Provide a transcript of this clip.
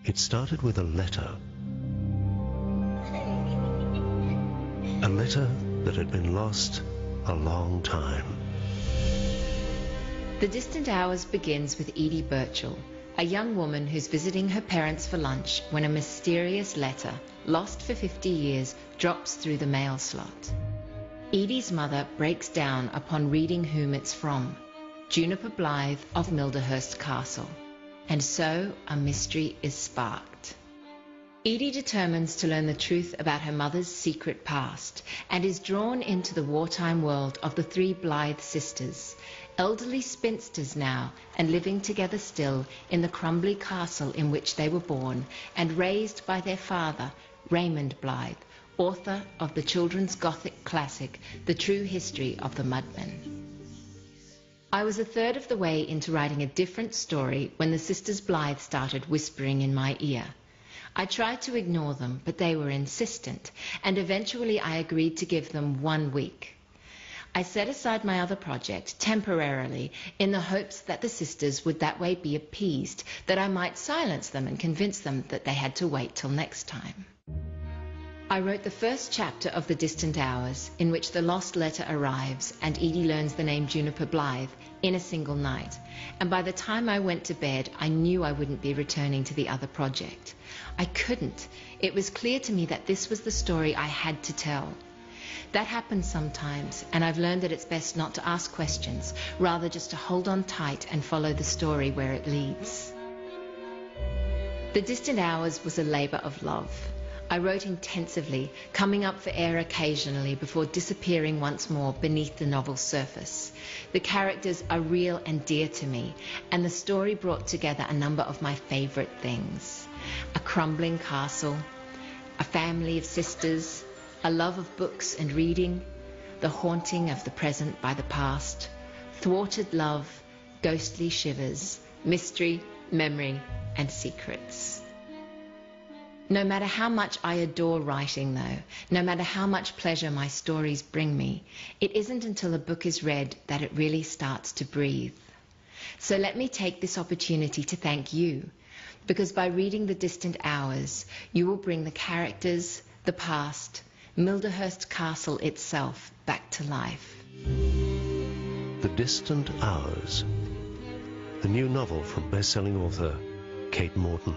It started with a letter. A letter that had been lost a long time. The Distant Hours begins with Edie Burchell, a young woman who's visiting her parents for lunch when a mysterious letter, lost for 50 years, drops through the mail slot. Edie's mother breaks down upon reading whom it's from, Juniper Blythe of Milderhurst Castle. And so a mystery is sparked. Edie determines to learn the truth about her mother's secret past and is drawn into the wartime world of the three Blythe sisters, elderly spinsters now and living together still in the crumbly castle in which they were born and raised by their father, Raymond Blythe, author of the children's Gothic classic, The True History of the Mudmen. I was a third of the way into writing a different story when the sisters Blythe started whispering in my ear. I tried to ignore them, but they were insistent, and eventually I agreed to give them 1 week. I set aside my other project temporarily in the hopes that the sisters would that way be appeased, that I might silence them and convince them that they had to wait till next time. I wrote the first chapter of The Distant Hours, in which the lost letter arrives and Edie learns the name Juniper Blythe in a single night, and by the time I went to bed I knew I wouldn't be returning to the other project. I couldn't. It was clear to me that this was the story I had to tell. That happens sometimes, and I've learned that it's best not to ask questions, rather just to hold on tight and follow the story where it leads. The Distant Hours was a labour of love. I wrote intensively, coming up for air occasionally before disappearing once more beneath the novel's surface. The characters are real and dear to me, and the story brought together a number of my favourite things. A crumbling castle, a family of sisters, a love of books and reading, the haunting of the present by the past, thwarted love, ghostly shivers, mystery, memory, and secrets. No matter how much I adore writing, though, no matter how much pleasure my stories bring me, it isn't until a book is read that it really starts to breathe. So let me take this opportunity to thank you, because by reading The Distant Hours, you will bring the characters, the past, Milderhurst Castle itself back to life. The Distant Hours, the new novel from best-selling author Kate Morton.